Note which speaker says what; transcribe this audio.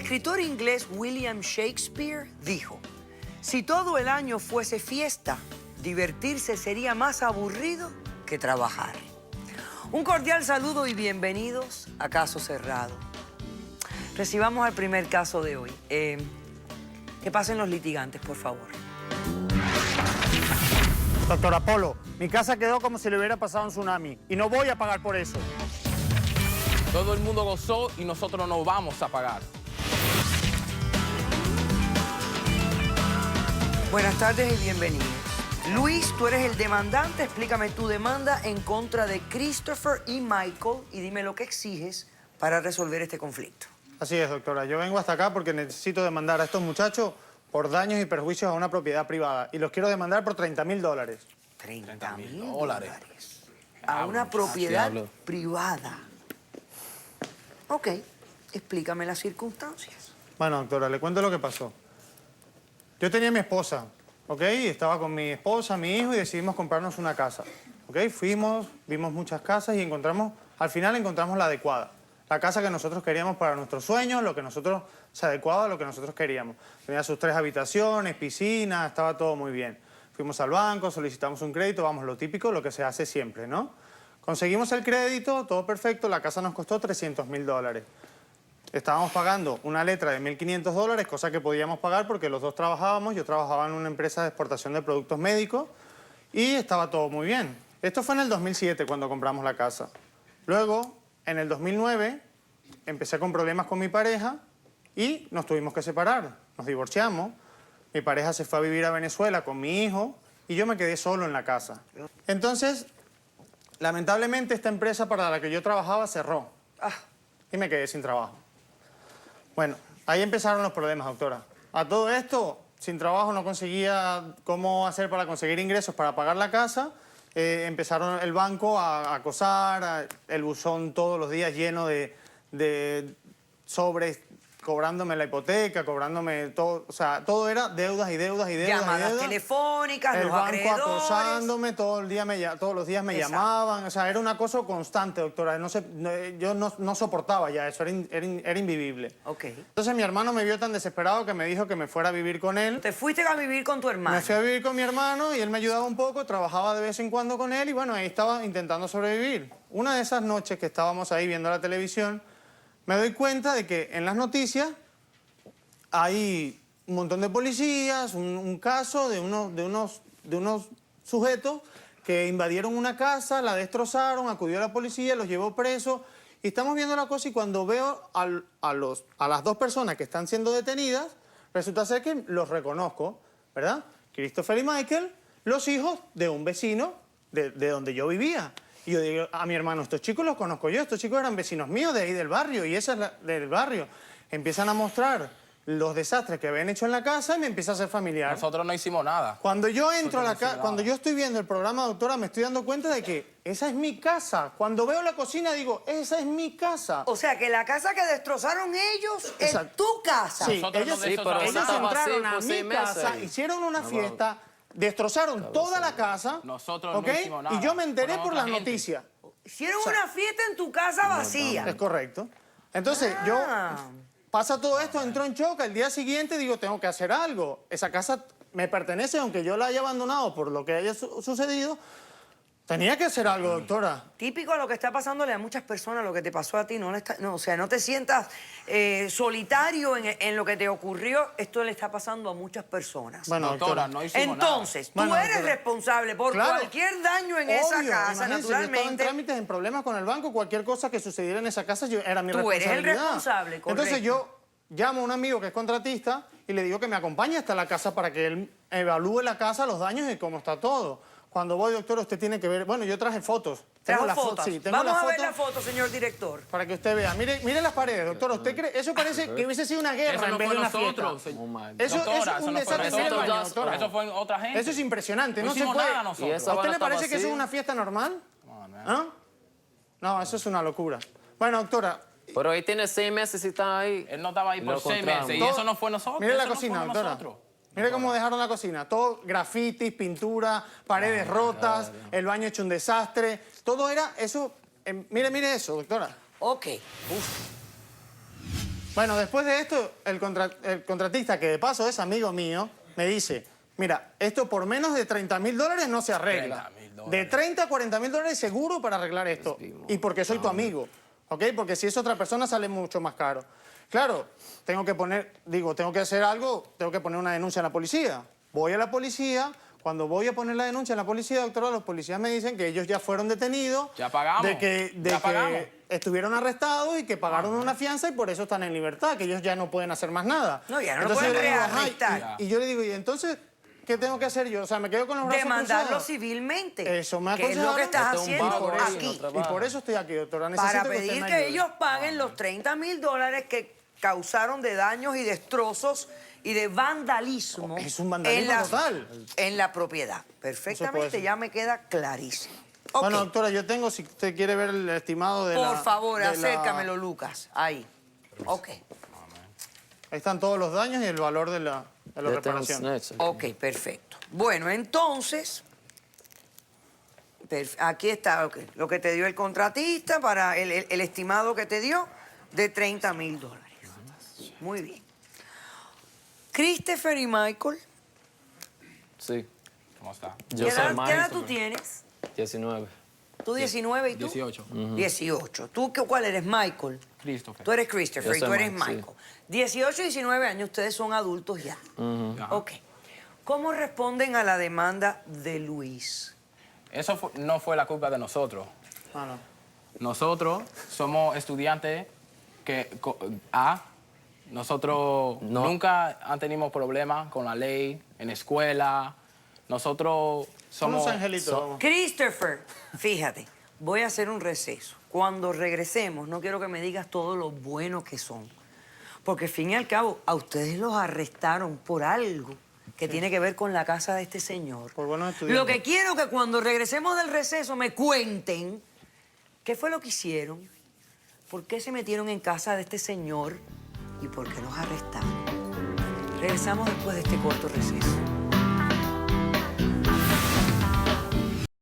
Speaker 1: escritor inglés William Shakespeare dijo, si todo el año fuese fiesta, divertirse sería más aburrido que trabajar. Un cordial saludo y bienvenidos a Caso Cerrado. Recibamos al primer caso de hoy. Que pasen los litigantes, por favor.
Speaker 2: Doctor Apolo, mi casa quedó como si le hubiera pasado un tsunami y no voy a pagar por eso.
Speaker 3: Todo el mundo gozó y nosotros no vamos a pagar.
Speaker 1: Buenas tardes y bienvenidos. Luis, tú eres el demandante. Explícame tu demanda en contra de Christopher y Michael y dime lo que exiges para resolver este conflicto.
Speaker 2: Así es, doctora. Yo vengo hasta acá porque necesito demandar a estos muchachos por daños y perjuicios a una propiedad privada y los quiero demandar por $30.000.
Speaker 1: $30.000. A una propiedad privada. Ok, explícame las circunstancias.
Speaker 2: Bueno, doctora, le cuento lo que pasó. Yo tenía a mi esposa, ¿ok? Estaba con mi esposa, mi hijo y decidimos comprarnos una casa, ¿ok? Fuimos, vimos muchas casas y al final encontramos la adecuada. La casa que nosotros queríamos para nuestros sueños, se adecuaba a lo que nosotros queríamos. Tenía sus 3 habitaciones, piscina, estaba todo muy bien. Fuimos al banco, solicitamos un crédito, vamos, lo típico, lo que se hace siempre, ¿no? Conseguimos el crédito, todo perfecto, la casa nos costó $300.000. Estábamos pagando una letra de $1.500, cosa que podíamos pagar porque los dos trabajábamos. Yo trabajaba en una empresa de exportación de productos médicos y estaba todo muy bien. Esto fue en el 2007 cuando compramos la casa. Luego, en el 2009, empecé con problemas con mi pareja y nos tuvimos que separar. Nos divorciamos. Mi pareja se fue a vivir a Venezuela con mi hijo y yo me quedé solo en la casa. Entonces, lamentablemente, esta empresa para la que yo trabajaba cerró y me quedé sin trabajo. Bueno, ahí empezaron los problemas, doctora. A todo esto, sin trabajo no conseguía cómo hacer para conseguir ingresos para pagar la casa. Empezaron el banco a acosar, el buzón todos los días lleno de sobres, cobrándome la hipoteca, cobrándome todo, o sea, todo era deudas y deudas y deudas.
Speaker 1: Llamadas telefónicas,
Speaker 2: el
Speaker 1: los
Speaker 2: banco
Speaker 1: acreedores.
Speaker 2: acosándome, todos los días me llamaban, o sea, era un acoso constante, doctora. Yo no soportaba ya eso, era invivible.
Speaker 1: Ok.
Speaker 2: Entonces mi hermano me vio tan desesperado que me dijo que me fuera a vivir con él.
Speaker 1: ¿Te fuiste a vivir con tu hermano?
Speaker 2: Me fui a vivir con mi hermano y él me ayudaba un poco, trabajaba de vez en cuando con él y bueno, ahí estaba intentando sobrevivir. Una de esas noches que estábamos ahí viendo la televisión, me doy cuenta de que en las noticias hay un montón de policías, un caso de unos sujetos que invadieron una casa, la destrozaron, acudió la policía, los llevó presos. Y estamos viendo la cosa y cuando veo a las 2 personas que están siendo detenidas, resulta ser que los reconozco, ¿verdad? Christopher y Michael, los hijos de un vecino de donde yo vivía. Y yo digo a mi hermano, estos chicos los conozco yo, estos chicos eran vecinos míos de ahí del barrio, y esa es del barrio. Empiezan a mostrar los desastres que habían hecho en la casa y me empieza a ser familiar.
Speaker 3: Nosotros no hicimos nada.
Speaker 2: Cuando yo entro a la casa, cuando yo estoy viendo el programa, doctora, me estoy dando cuenta de que esa es mi casa. Cuando veo la cocina digo, esa es mi casa.
Speaker 1: O sea, que la casa que destrozaron ellos es tu casa.
Speaker 2: Sí, ellos entraron a mi casa,
Speaker 3: y
Speaker 2: hicieron una fiesta, destrozaron toda la casa.
Speaker 3: Nosotros no hicimos nada.
Speaker 2: Y yo me enteré
Speaker 3: Fueron
Speaker 2: por
Speaker 3: otra
Speaker 2: las
Speaker 3: gente.
Speaker 2: noticias.
Speaker 1: Hicieron una fiesta en tu casa vacía.
Speaker 2: Es correcto. Entonces, yo... Pasa todo esto, entro en shock, al día siguiente digo, tengo que hacer algo. Esa casa me pertenece, aunque yo la haya abandonado por lo que haya sucedido, tenía que hacer algo, doctora.
Speaker 1: Típico de lo que está pasándole a muchas personas, lo que te pasó a ti. O sea, no te sientas solitario en lo que te ocurrió. Esto le está pasando a muchas personas.
Speaker 2: Bueno,
Speaker 3: doctora, no hicimos
Speaker 1: Entonces, tú
Speaker 2: Bueno,
Speaker 1: eres
Speaker 2: doctora,
Speaker 1: responsable por
Speaker 2: claro,
Speaker 1: cualquier daño en esa
Speaker 2: obvio,
Speaker 1: casa,
Speaker 2: imagínese, yo estaba en
Speaker 1: naturalmente.
Speaker 2: trámites, en problemas con el banco, cualquier cosa que sucediera en esa casa era mi
Speaker 1: Tú eres
Speaker 2: responsabilidad.
Speaker 1: el responsable, correcto.
Speaker 2: Entonces yo llamo a un amigo que es contratista y le digo que me acompañe hasta la casa para que él evalúe la casa, los daños y cómo está todo. Cuando voy, doctor, usted tiene que ver... Bueno, yo traje fotos.
Speaker 1: Trajo fotos.
Speaker 2: Sí, tengo
Speaker 1: Vamos
Speaker 2: las
Speaker 1: a ver
Speaker 2: fotos
Speaker 1: la foto, señor director.
Speaker 2: para que usted vea. Mire las paredes, doctor. ¿Usted cree? Eso parece que hubiese sido una guerra
Speaker 3: Eso no
Speaker 2: en vez
Speaker 3: fue
Speaker 2: de una
Speaker 3: nosotros.
Speaker 2: fiesta.
Speaker 3: Doctora,
Speaker 2: Eso es un
Speaker 3: no fue
Speaker 2: desastre.
Speaker 3: nosotros.
Speaker 2: Mire, doctora.
Speaker 3: Eso fue otra gente.
Speaker 2: Eso es impresionante.
Speaker 3: No
Speaker 2: No se
Speaker 3: hicimos
Speaker 2: puede.
Speaker 3: nada nosotros.
Speaker 2: ¿A usted le parece que eso es una fiesta normal? ¿Ah? No, eso es una locura. Bueno, doctora...
Speaker 4: Pero ahí tiene 6 meses y está ahí.
Speaker 3: Él no estaba ahí por 6 meses y eso no fue nosotros.
Speaker 2: Mire la
Speaker 3: eso no
Speaker 2: cocina,
Speaker 3: fue
Speaker 2: doctora.
Speaker 3: nosotros.
Speaker 2: Mire cómo dejaron la cocina. Todo grafitis, pintura, paredes rotas, el baño hecho un desastre. Todo era eso. Mire eso, doctora.
Speaker 1: Ok.
Speaker 2: Bueno, después de esto, el contratista, que de paso es amigo mío, me dice, mira, esto por menos de $30.000 no se arregla.
Speaker 3: $30.000.
Speaker 2: De 30 a $40.000 seguro para arreglar esto. Y porque soy tu amigo, ¿ok? Porque si es otra persona sale mucho más caro. Claro, tengo que hacer algo, tengo que poner una denuncia en la policía. Voy a la policía. Cuando voy a poner la denuncia en la policía, doctora, los policías me dicen que ellos ya fueron detenidos.
Speaker 3: Ya pagamos.
Speaker 2: De que estuvieron arrestados y que pagaron una fianza y por eso están en libertad, que ellos ya no pueden hacer más nada.
Speaker 1: No, ya no
Speaker 2: Entonces
Speaker 1: pueden
Speaker 2: yo le digo,
Speaker 1: rearrestar.
Speaker 2: ajá, y yo le digo, ¿y entonces qué tengo que hacer yo? O sea, me quedo con los brazos
Speaker 1: Demandarlo
Speaker 2: cruzados.
Speaker 1: civilmente.
Speaker 2: Eso me
Speaker 1: que es lo que estás
Speaker 4: Esto es un
Speaker 1: haciendo
Speaker 4: paro ahí,
Speaker 1: aquí.
Speaker 4: no
Speaker 2: Y por eso estoy aquí, doctora.
Speaker 1: Para
Speaker 2: Necesito que usted
Speaker 1: pedir
Speaker 2: me
Speaker 1: que
Speaker 2: ayude.
Speaker 1: ellos paguen los $30.000 que causaron de daños y destrozos y de vandalismo.
Speaker 2: Es un vandalismo total.
Speaker 1: En la propiedad.
Speaker 2: puede
Speaker 1: Perfectamente,
Speaker 2: ser.
Speaker 1: ya me queda clarísimo. Ok.
Speaker 2: Bueno, doctora, yo tengo, si usted quiere ver el estimado de la...
Speaker 1: Por favor,
Speaker 2: de la-
Speaker 1: acércamelo, Lucas. Ahí. Ok.
Speaker 2: Ahí están todos los daños y el valor de la reparación.
Speaker 1: Ok, perfecto. Bueno, entonces, aquí está lo que te dio el contratista para el estimado que te dio de $30.000. Muy bien. Christopher y Michael,
Speaker 4: Sí,
Speaker 3: ¿Cómo está?
Speaker 4: yo
Speaker 1: ¿qué
Speaker 4: soy
Speaker 1: edad
Speaker 4: Michael.
Speaker 1: tú tienes?
Speaker 4: 19.
Speaker 1: ¿Tú 19 y tú?
Speaker 3: 18.
Speaker 1: 18. ¿Tú cuál eres, Michael?
Speaker 3: Christopher.
Speaker 1: Tú eres Christopher
Speaker 4: Yo
Speaker 1: y
Speaker 4: soy
Speaker 1: tú eres
Speaker 4: Mike, sí.
Speaker 1: Michael. 18 y 19 años, ustedes son adultos ya.
Speaker 3: Ajá.
Speaker 1: Ok. ¿Cómo responden a la demanda de Luis?
Speaker 3: Eso no fue la culpa de nosotros.
Speaker 2: Ah, no.
Speaker 3: Nosotros somos estudiantes que nosotros
Speaker 4: No.
Speaker 3: nunca han tenido problemas con la ley en escuela. Nosotros
Speaker 2: Son
Speaker 3: somos
Speaker 2: unos angelitos. vamos.
Speaker 1: Christopher, fíjate, voy a hacer un receso. Cuando regresemos, no quiero que me digas todo lo buenos que son. Porque, al fin y al cabo, a ustedes los arrestaron por algo que tiene que ver con la casa de este señor.
Speaker 2: Por buenos estudiantes.
Speaker 1: Lo que quiero es que cuando regresemos del receso me cuenten qué fue lo que hicieron, por qué se metieron en casa de este señor y por qué los arrestaron. Regresamos después de este corto receso.